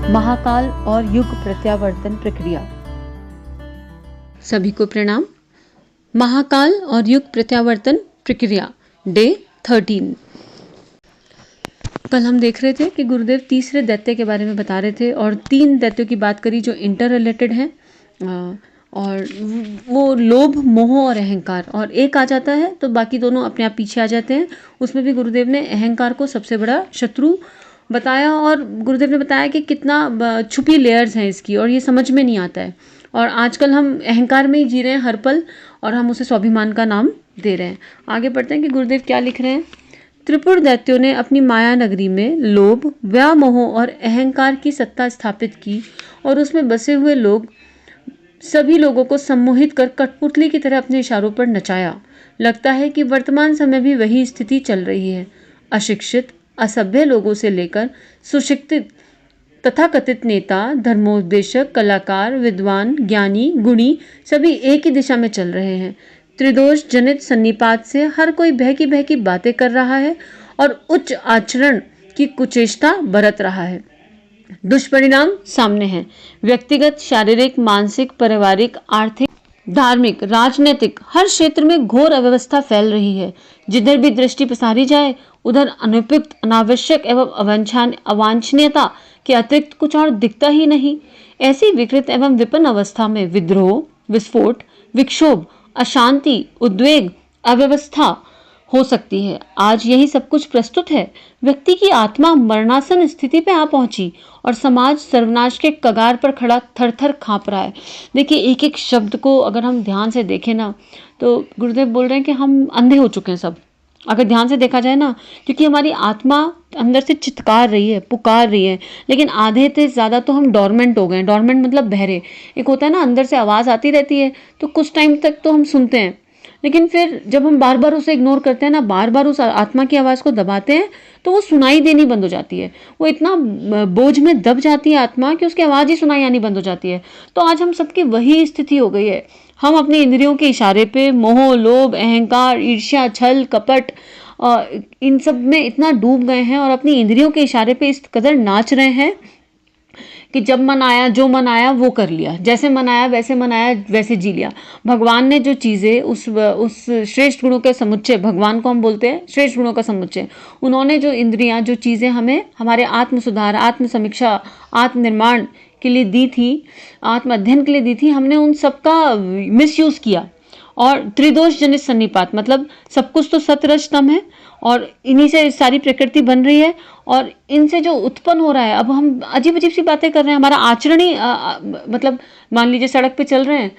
महाकाल और युग प्रत्यावर्तन प्रक्रिया। सभी को प्रणाम। महाकाल और युग प्रत्यावर्तन प्रक्रिया डे 13। कल हम देख रहे थे कि गुरुदेव तीसरे दैत्य के बारे में बता रहे थे और 3 दैत्यों की बात करी जो इंटर रिलेटेड हैं, और वो लोभ, मोह और अहंकार, और एक आ जाता है तो बाकी दोनों अपने आप पीछे आ जाते हैं। उसमें भी गुरुदेव ने अहंकार को सबसे बड़ा शत्रु बताया, और गुरुदेव ने बताया कि कितना छुपी लेयर्स हैं इसकी और ये समझ में नहीं आता है। और आजकल हम अहंकार में ही जी रहे हैं हर पल, और हम उसे स्वाभिमान का नाम दे रहे हैं। आगे बढ़ते हैं कि गुरुदेव क्या लिख रहे हैं। त्रिपुर दैत्यों ने अपनी माया नगरी में लोभ, व्यामोह और अहंकार की सत्ता स्थापित की, और उसमें बसे हुए लोग सभी लोगों को सम्मोहित कर कठपुतली की तरह अपने इशारों पर नचाया। लगता है कि वर्तमान समय भी वही स्थिति चल रही है। अशिक्षित, असभ्य लोगों से लेकर सुशिक्षित तथाकथित नेता, धर्मोपदेशक, कलाकार, विद्वान, ज्ञानी, गुणी सभी एक ही दिशा में चल रहे हैं। त्रिदोष जनित सन्निपात से हर कोई बह की बातें कर रहा है और उच्च आचरण की कुचेष्टा बरत रहा है। दुष्परिणाम सामने हैं। व्यक्तिगत, शारीरिक, मानसिक, पारिवारिक, आर्थिक, धार्मिक, राजनीतिक हर क्षेत्र में घोर अव्यवस्था फैल रही है। जिधर भी दृष्टि पसारी जाए उधर अनुपयुक्त, अनावश्यक एवं अवांछनीयता के अतिरिक्त कुछ और दिखता ही नहीं। ऐसी विकृत एवं विपन्न अवस्था में विद्रोह, विस्फोट, विक्षोभ, अशांति, उद्वेग, अव्यवस्था हो सकती है। आज यही सब कुछ प्रस्तुत है। व्यक्ति की आत्मा मरणासन स्थिति पे आ पहुंची और समाज सर्वनाश के कगार पर खड़ा थर थर कांप रहा है। देखिए, एक एक शब्द को अगर हम ध्यान से देखें ना, तो गुरुदेव बोल रहे हैं कि हम अंधे हो चुके हैं सब, अगर ध्यान से देखा जाए ना, क्योंकि हमारी आत्मा अंदर से चित्कार रही है, पुकार रही है, लेकिन आधे से ज़्यादा तो हम डोरमेंट हो गए। डोरमेंट मतलब बहरे। एक होता है ना, अंदर से आवाज़ आती रहती है तो कुछ टाइम तक तो हम सुनते हैं, लेकिन फिर जब हम बार बार उसे इग्नोर करते हैं ना, बार बार उस आत्मा की आवाज़ को दबाते हैं, तो वो सुनाई देनी बंद हो जाती है। वो इतना बोझ में दब जाती है आत्मा कि उसकी आवाज़ ही सुनाई आनी बंद हो जाती है। तो आज हम सबकी वही स्थिति हो गई है। हम अपनी इंद्रियों के इशारे पे मोह, लोभ, अहंकार, ईर्ष्या, छल, कपट, इन सब में इतना डूब गए हैं और अपनी इंद्रियों के इशारे पे इस कदर नाच रहे हैं कि जब मन आया, जो मन आया वो कर लिया, जैसे मन आया वैसे जी लिया। भगवान ने जो चीज़ें उस श्रेष्ठ गुणों के समुच्चय, भगवान को हम बोलते हैं श्रेष्ठ गुणों का समुच्चय, उन्होंने जो इंद्रियां, जो चीज़ें हमें हमारे आत्म सुधार, आत्म समीक्षा, आत्मनिर्माण के लिए दी थी, आत्म अध्ययन के लिए दी थी, हमने उन सबका मिसयूज़ किया। और त्रिदोष जनित सन्निपात मतलब सब कुछ तो सतरज तम है, और इन्हीं से सारी प्रकृति बन रही है, और इनसे जो उत्पन्न हो रहा है, अब हम अजीब अजीब सी बातें कर रहे हैं। हमारा आचरण ही मतलब मान लीजिए सड़क पे चल रहे हैं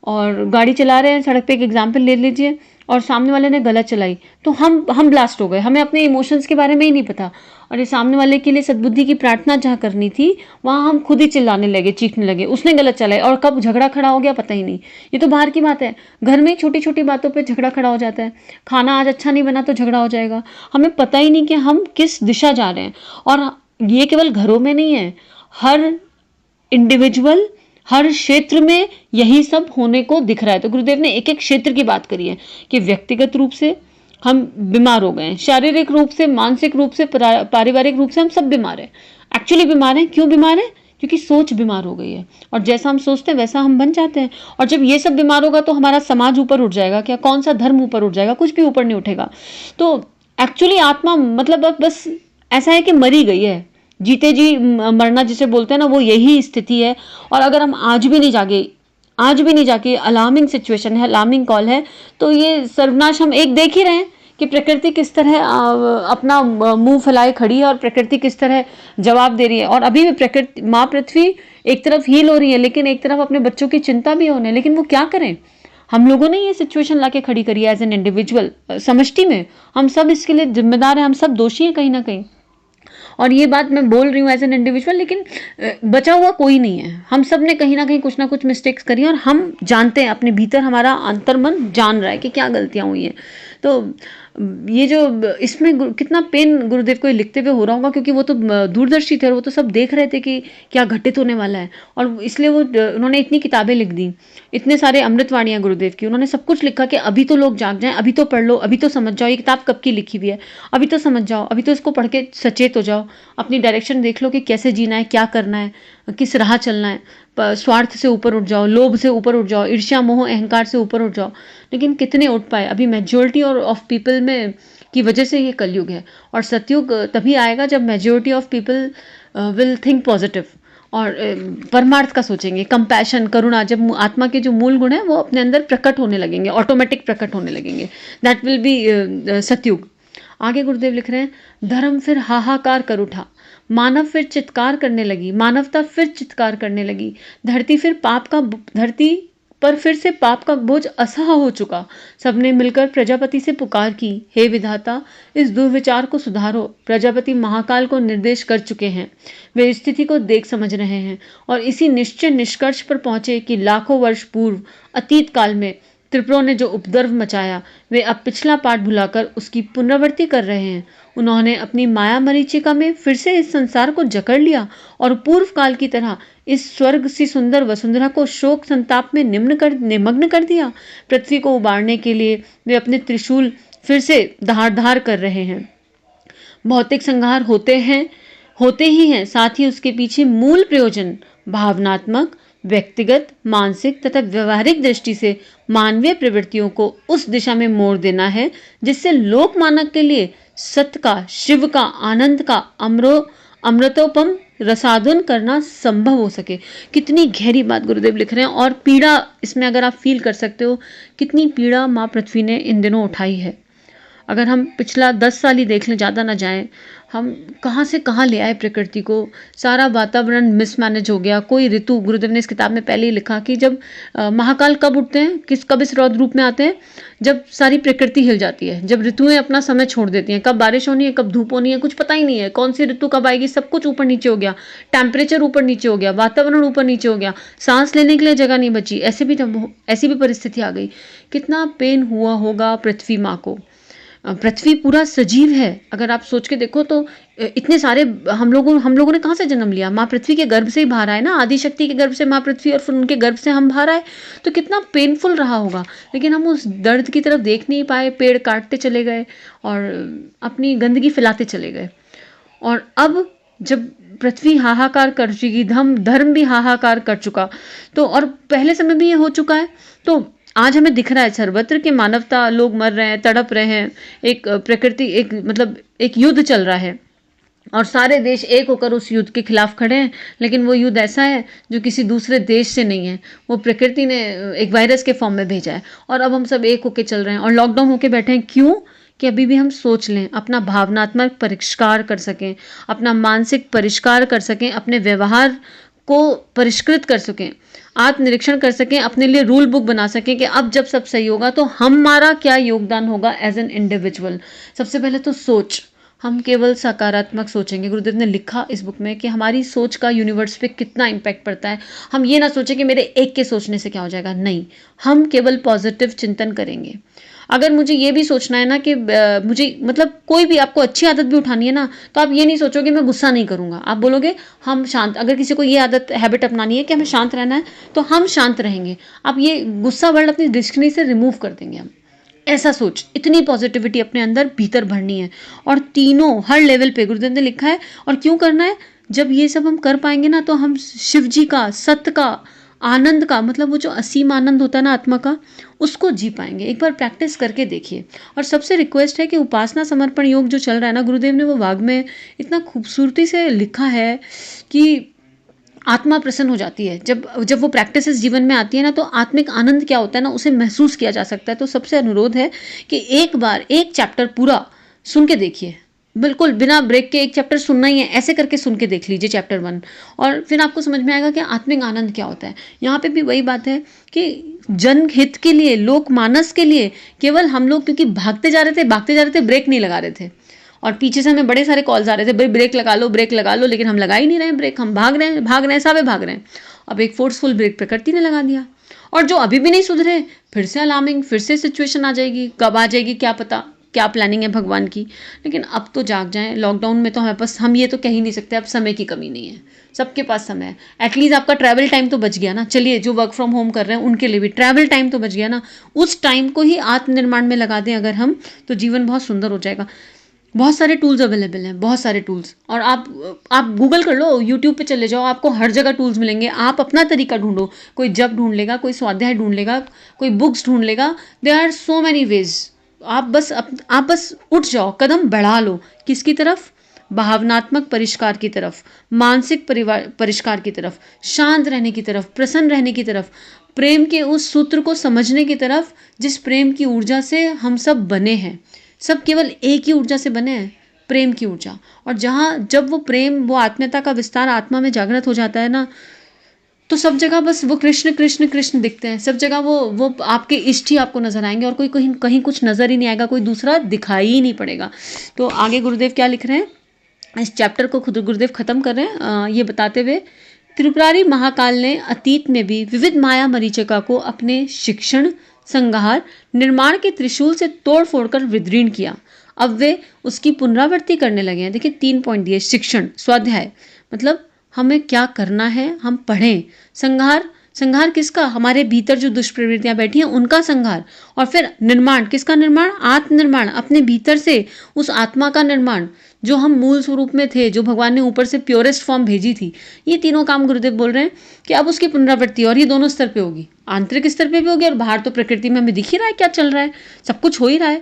और गाड़ी चला रहे हैं, सड़क पे एक एग्जाम्पल ले लीजिए, और सामने वाले ने गलत चलाई तो हम ब्लास्ट हो गए। हमें अपने इमोशंस के बारे में ही नहीं पता, और ये सामने वाले के लिए सद्बुद्धि की प्रार्थना जहाँ करनी थी वहाँ हम खुद ही चिल्लाने लगे, चीखने लगे, उसने गलत चलाई, और कब झगड़ा खड़ा हो गया पता ही नहीं। ये तो बाहर की बात है। घर में छोटी छोटी बातों पे झगड़ा खड़ा हो जाता है। खाना आज अच्छा नहीं बना तो झगड़ा हो जाएगा। हमें पता ही नहीं कि हम किस दिशा जा रहे हैं। और ये केवल घरों में नहीं है, हर इंडिविजुअल, हर क्षेत्र में यही सब होने को दिख रहा है। तो गुरुदेव ने एक एक क्षेत्र की बात करी है कि व्यक्तिगत रूप से हम बीमार हो गए हैं, शारीरिक रूप से, मानसिक रूप से, पारिवारिक रूप से हम सब बीमार हैं। एक्चुअली बीमार हैं। क्यों बीमार हैं? क्योंकि सोच बीमार हो गई है, और जैसा हम सोचते हैं वैसा हम बन जाते हैं। और जब ये सब बीमार होगा तो हमारा समाज ऊपर उठ जाएगा क्या? कौन सा धर्म ऊपर उठ जाएगा? कुछ भी ऊपर नहीं उठेगा। तो एक्चुअली आत्मा मतलब अब बस ऐसा है कि मरी गई है। जीते जी मरना जिसे बोलते हैं ना, वो यही स्थिति है। और अगर हम आज भी नहीं जाके अलार्मिंग सिचुएशन है, अलार्मिंग कॉल है, तो ये सर्वनाश हम एक देख ही रहे हैं कि प्रकृति किस तरह अपना मुंह फैलाए खड़ी है और प्रकृति किस तरह जवाब दे रही है। और अभी भी प्रकृति, माँ पृथ्वी एक तरफ हील हो रही है, लेकिन एक तरफ अपने बच्चों की चिंता भी होने, लेकिन वो क्या करें? हम लोगों ने ये सिचुएशन लाके खड़ी करी है एज एन इंडिविजुअल, समष्टि में हम सब इसके लिए जिम्मेदार हैं, हम सब दोषी हैं कहीं ना कहीं। और ये बात मैं बोल रही हूँ एज एन इंडिविजुअल, लेकिन बचा हुआ कोई नहीं है। हम सब ने कहीं ना कहीं कुछ ना कुछ मिस्टेक्स करी हैं, और हम जानते हैं, अपने भीतर हमारा अंतर्मन जान रहा है कि क्या गलतियाँ हुई हैं। तो ये जो इसमें कितना पेन गुरुदेव को ये लिखते हुए हो रहा होगा, क्योंकि वो तो दूरदर्शी थे और वो तो सब देख रहे थे कि क्या घटित होने वाला है। और इसलिए वो उन्होंने इतनी किताबें लिख दी, इतने सारे अमृतवाणियाँ गुरुदेव की, उन्होंने सब कुछ लिखा कि अभी तो लोग जाग जाएं, अभी तो पढ़ लो, अभी तो समझ जाओ ये किताब कब की लिखी हुई है, अभी तो समझ जाओ, अभी तो इसको पढ़ के सचेत हो जाओ, अपनी डायरेक्शन देख लो कि कैसे जीना है, क्या करना है, किस राह चलना है, स्वार्थ से ऊपर उठ जाओ, लोभ से ऊपर उठ जाओ, ईर्ष्या मोह अहंकार से ऊपर उठ जाओ। लेकिन कितने उठ पाए? अभी मेजोरिटी और ऑफ पीपल में की वजह से ये कलयुग है। और सतयुग तभी आएगा जब majority of people will think positive और परमार्थ का सोचेंगे, कंपैशन, करुणा, जब आत्मा के जो मूल गुण है वो अपने अंदर प्रकट होने लगेंगे, ऑटोमेटिक प्रकट होने लगेंगे। दैट विल बी सतयुग। आगे गुरुदेव लिख रहे हैं, धर्म फिर हाहाकार कर उठा, मानव फिर चित्कार करने लगी, मानवता फिर चित्कार करने लगी, धरती पर फिर से पाप का बोझ असह हो चुका। सबने मिलकर प्रजापति से पुकार की, हे विधाता, इस दुर्विचार को सुधारो। प्रजापति महाकाल को निर्देश कर चुके हैं, वे स्थिति को देख समझ रहे हैं और इसी निश्चय निष्कर्ष पर पहुंचे कि लाखों वर्ष पूर्व अतीत काल में त्रिपुरों ने जो उपद्रव मचाया, वे अब पिछला पाठ भुलाकर उसकी पुनरावृत्ति कर रहे हैं। उन्होंने अपनी माया मरीचिका में फिर से इस संसार को जकड़ लिया और पूर्व काल की तरह इस स्वर्ग सी सुंदर वसुंधरा को शोक संताप में निमग्न कर दिया। पृथ्वी को उबारने के लिए वे अपने त्रिशूल फिर से धार धार कर रहे हैं। भौतिक संहार होते ही हैं, साथ ही उसके पीछे मूल प्रयोजन भावनात्मक, व्यक्तिगत, मानसिक तथा व्यवहारिक दृष्टि से मानवीय प्रवृत्तियों को उस दिशा में मोड़ देना है जिससे लोक मानक के लिए सत्य का, शिव का, आनंद का अमृतोपम रसादन करना संभव हो सके। कितनी गहरी बात गुरुदेव लिख रहे हैं। और पीड़ा इसमें अगर आप फील कर सकते हो, कितनी पीड़ा माँ पृथ्वी ने इन दिनों उठाई है। अगर हम पिछला 10 साल ही देख लें, ज़्यादा ना जाएं, हम कहाँ से कहाँ ले आए प्रकृति को। सारा वातावरण मिसमैनेज हो गया। कोई ऋतु, गुरुदेव ने इस किताब में पहले ही लिखा कि जब महाकाल कब उठते हैं, कब इस रौद्र रूप में आते हैं, जब सारी प्रकृति हिल जाती है, जब ऋतुएं अपना समय छोड़ देती हैं। कब बारिश होनी है, कब धूप होनी है, कुछ पता ही नहीं है, कौन सी ऋतु कब आएगी, सब कुछ ऊपर नीचे हो गया, टेम्परेचर ऊपर नीचे हो गया, वातावरण ऊपर नीचे हो गया, सांस लेने के लिए जगह नहीं बची। ऐसी भी परिस्थिति आ गई। कितना पेन हुआ होगा पृथ्वी माँ को। पृथ्वी पूरा सजीव है। अगर आप सोच के देखो तो इतने सारे हम लोगों ने कहाँ से जन्म लिया? माँ पृथ्वी के गर्भ से ही बाहर आए ना, आदिशक्ति के गर्भ से माँ पृथ्वी, और फिर उनके गर्भ से हम बाहर आए। तो कितना पेनफुल रहा होगा। लेकिन हम उस दर्द की तरफ देख नहीं पाए, पेड़ काटते चले गए और अपनी गंदगी फैलाते चले गए। और अब जब पृथ्वी हाहाकार कर चुकी, धर्म भी हाहाकार कर चुका, तो और पहले समय भी ये हो चुका है। तो आज हमें दिख रहा है सर्वत्र कि मानवता, लोग मर रहे हैं, तड़प रहे हैं, एक प्रकृति, एक युद्ध चल रहा है और सारे देश एक होकर उस युद्ध के खिलाफ खड़े हैं। लेकिन वो युद्ध ऐसा है जो किसी दूसरे देश से नहीं है, वो प्रकृति ने एक वायरस के फॉर्म में भेजा है और अब हम सब एक होकर चल रहे हैं और लॉकडाउन होकर बैठे हैं। क्यों? कि अभी भी हम सोच लें, अपना भावनात्मक परिष्कार कर सकें, अपना मानसिक परिष्कार कर सकें, अपने व्यवहार को परिष्कृत कर सकें, आत्मनिरीक्षण कर सकें, अपने लिए रूल बुक बना सकें कि अब जब सब सही होगा तो हमारा क्या योगदान होगा एज एन इंडिविजुअल। सबसे पहले तो सोच, हम केवल सकारात्मक सोचेंगे। गुरुदेव ने लिखा इस बुक में कि हमारी सोच का यूनिवर्स पे कितना इम्पैक्ट पड़ता है। हम ये ना सोचें कि मेरे एक के सोचने से क्या हो जाएगा, नहीं, हम केवल पॉजिटिव चिंतन करेंगे। अगर मुझे ये भी सोचना है ना कि मुझे कोई भी आपको अच्छी आदत भी उठानी है ना, तो आप ये नहीं सोचोगे मैं गुस्सा नहीं करूंगा, आप बोलोगे हम शांत। अगर किसी को ये आदत, हैबिट अपनानी है कि हमें शांत रहना है, तो हम शांत रहेंगे। आप ये गुस्सा वर्ड अपनी डिक्शनरी से रिमूव कर देंगे। हम ऐसा सोच, इतनी पॉजिटिविटी अपने अंदर भीतर भरनी है। और तीनों हर लेवल पे गुरुदेव ने लिखा है। और क्यों करना है? जब ये सब हम कर पाएंगे ना, तो हम शिव जी का, सत्य का, आनंद का, वो जो असीम आनंद होता है ना आत्मा का, उसको जी पाएंगे। एक बार प्रैक्टिस करके देखिए। और सबसे रिक्वेस्ट है कि उपासना समर्पण योग जो चल रहा है ना, गुरुदेव ने वो वाग में इतना खूबसूरती से लिखा है कि आत्मा प्रसन्न हो जाती है। जब वो प्रैक्टिसेस जीवन में आती है ना, तो आत्मिक आनंद क्या होता है ना, उसे महसूस किया जा सकता है। तो सबसे अनुरोध है कि एक बार एक चैप्टर पूरा सुन के देखिए, बिल्कुल बिना ब्रेक के एक चैप्टर सुनना ही है, ऐसे करके सुन के देख लीजिए चैप्टर 1, और फिर आपको समझ में आएगा कि आत्मिक आनंद क्या होता है। यहाँ पे भी वही बात है कि जनहित के लिए, लोकमानस के लिए, केवल हम लोग क्योंकि भागते जा रहे थे, ब्रेक नहीं लगा रहे थे, और पीछे से हमें बड़े सारे कॉल्स आ रहे थे, भाई ब्रेक लगा लो, लेकिन हम लगा ही नहीं रहे हैं ब्रेक। हम भाग रहे हैं, सब भाग रहे हैं। अब एक फोर्सफुल ब्रेक प्रकृति ने लगा दिया। और जो अभी भी नहीं सुधरे, फिर से अलार्मिंग, फिर से सिचुएशन आ जाएगी। कब आ जाएगी क्या पता, क्या प्लानिंग है भगवान की, लेकिन अब तो जाग जाएं। लॉकडाउन में तो हमें पास, हम ये तो कह ही नहीं सकते अब समय की कमी नहीं है, सबके पास समय है। एटलीस्ट आपका ट्रैवल टाइम तो बच गया ना। चलिए जो वर्क फ्रॉम होम कर रहे हैं उनके लिए भी ट्रैवल टाइम तो बच गया ना। उस टाइम को ही आत्मनिर्माण में लगा दें अगर हम, तो जीवन बहुत सुंदर हो जाएगा। बहुत सारे टूल्स अवेलेबल हैं, बहुत सारे टूल्स। और आप गूगल कर लो, यूट्यूब पे चले जाओ, आपको हर जगह टूल्स मिलेंगे। आप अपना तरीका ढूंढो, कोई जप ढूंढ लेगा, कोई स्वाध्याय ढूंढ लेगा, कोई बुक्स ढूंढ लेगा। There are so many ways. आप बस उठ जाओ, कदम बढ़ा लो। किसकी तरफ? भावनात्मक परिष्कार की तरफ, मानसिक परिष्कार की तरफ, शांत रहने की तरफ, प्रसन्न रहने की तरफ, प्रेम के उस सूत्र को समझने की तरफ जिस प्रेम की ऊर्जा से हम सब बने हैं। सब केवल एक ही ऊर्जा से बने हैं, प्रेम की ऊर्जा। और जब वो प्रेम, वो आत्मीयता का विस्तार आत्मा में जागृत हो जाता है ना, तो सब जगह बस वो कृष्ण कृष्ण कृष्ण दिखते हैं। सब जगह वो आपके इष्ट ही आपको नजर आएंगे, और कोई कहीं कहीं कुछ नजर ही नहीं आएगा, कोई दूसरा दिखाई ही नहीं पड़ेगा। तो आगे गुरुदेव क्या लिख रहे हैं, इस चैप्टर को खुद गुरुदेव खत्म कर रहे हैं ये बताते हुए, त्रिपुरारी महाकाल ने अतीत में भी विविध माया मरीचिका को अपने शिक्षण, संहार, निर्माण के त्रिशूल से तोड़ फोड़ कर विदीर्ण किया। अब वे उसकी पुनरावृत्ति करने लगे हैं। देखिए 3 पॉइंट दिए, शिक्षण, स्वाध्याय, मतलब हमें क्या करना है, हम पढ़ें। संहार, संहार किसका? हमारे भीतर जो दुष्प्रवृत्तियां बैठी हैं उनका संहार। और फिर निर्माण, किसका निर्माण? आत्मनिर्माण, अपने भीतर से उस आत्मा का निर्माण जो हम मूल स्वरूप में थे, जो भगवान ने ऊपर से प्योरेस्ट फॉर्म भेजी थी। ये तीनों काम गुरुदेव बोल रहे हैं कि अब उसकी पुनरावृत्ति, और ये दोनों स्तर पे होगी, आंतरिक स्तर पे भी होगी और बाहर तो प्रकृति में हमें दिख ही रहा है क्या चल रहा है, सब कुछ हो ही रहा है।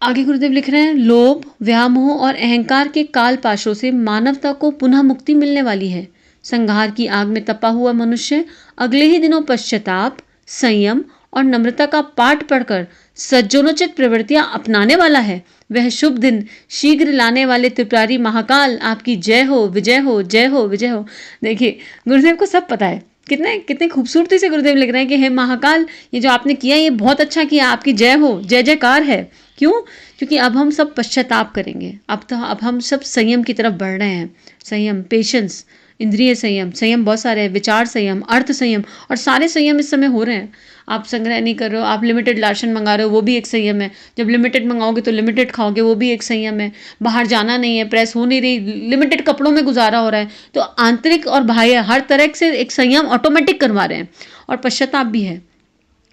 आगे गुरुदेव लिख रहे हैं, लोभ, व्यामोह और अहंकार के काल पाशों से मानवता को पुनः मुक्ति मिलने वाली है। संहार की आग में तपा हुआ मनुष्य अगले ही दिनों पश्चाताप, संयम और नम्रता का पाठ पढ़कर सज्जनोचित प्रवृत्तियां अपनाने वाला है। वह शुभ दिन शीघ्र लाने वाले त्रिपुरारी महाकाल आपकी जय हो, विजय हो, जय हो, विजय हो। देखिए गुरुदेव को सब पता है, कितने कितने खूबसूरती से गुरुदेव लिख रहे हैं कि हे महाकाल, ये जो आपने किया ये बहुत अच्छा किया, आपकी जय हो, जय जयकार है। क्यों? क्योंकि अब हम सब पश्चाताप करेंगे। अब हम सब संयम की तरफ बढ़ रहे हैं। संयम, पेशेंस, इंद्रिय संयम, संयम बहुत सारे हैं, विचार संयम, अर्थ संयम, और सारे संयम इस समय हो रहे हैं। आप संग्रह नहीं कर रहे हो, आप लिमिटेड राशन मंगा रहे हो, वो भी एक संयम है। जब लिमिटेड मंगाओगे तो लिमिटेड खाओगे, वो भी एक संयम है। बाहर जाना नहीं है, प्रेस हो नहीं रही, लिमिटेड कपड़ों में गुजारा हो रहा है, तो आंतरिक और बाह्य हर तरह से एक संयम ऑटोमेटिक करवा रहे हैं। और पश्चाताप भी है।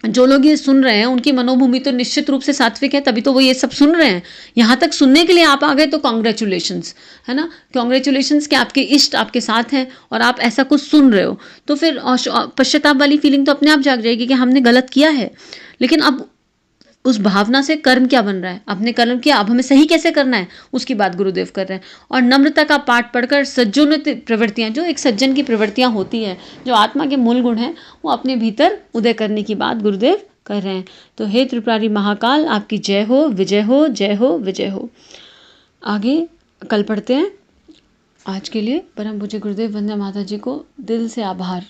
जो लोग ये सुन रहे हैं उनकी मनोभूमि तो निश्चित रूप से सात्विक है, तभी तो वो ये सब सुन रहे हैं। यहाँ तक सुनने के लिए आप आ गए तो कॉन्ग्रेचुलेशंस, है ना, कॉन्ग्रेचुलेशंस कि आपके इष्ट आपके साथ हैं और आप ऐसा कुछ सुन रहे हो। तो फिर पश्चाताप वाली फीलिंग तो अपने आप जाग जाएगी कि हमने गलत किया है। लेकिन अब उस भावना से कर्म क्या बन रहा है? अपने कर्म किया, अब हमें सही कैसे करना है उसकी बात गुरुदेव कर रहे हैं। और नम्रता का पाठ पढ़कर सज्जनोचित प्रवृत्तियां, जो एक सज्जन की प्रवृत्तियां होती हैं, जो आत्मा के मूल गुण हैं, वो अपने भीतर उदय करने की बात गुरुदेव कर रहे हैं। तो हे त्रिपुरारी महाकाल आपकी जय हो, विजय हो, जय हो, विजय हो। आगे कल पढ़ते हैं। आज के लिए परम पूज्य गुरुदेव वंदना माता जी को दिल से आभार,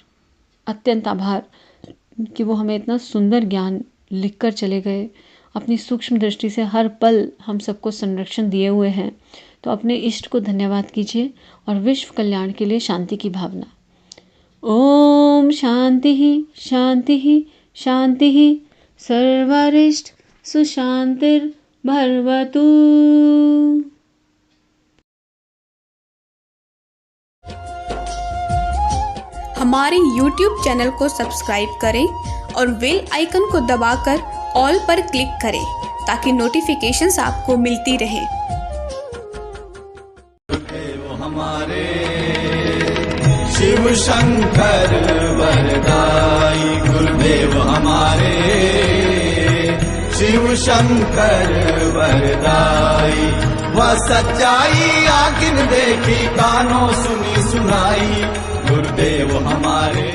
अत्यंत आभार कि वो हमें इतना सुंदर ज्ञान लिख कर चले गए। अपनी सूक्ष्म दृष्टि से हर पल हम सबको संरक्षण दिए हुए हैं। तो अपने इष्ट को धन्यवाद कीजिए और विश्व कल्याण के लिए शांति की भावना। ओम शांति ही शांति ही शांति ही, सर्वारिष्ट सुशांतिर भरवतु। हमारे YouTube चैनल को सब्सक्राइब करें और बेल आइकन को दबाकर ऑल पर क्लिक करें ताकि नोटिफिकेशंस आपको मिलती रहे। हमारे शिव शंकर वरदाई, गुरुदेव हमारे शिव शंकर वरदाई। वह सच्चाई आँखिन देखी, कानों सुनी सुनाई, गुरुदेव हमारे।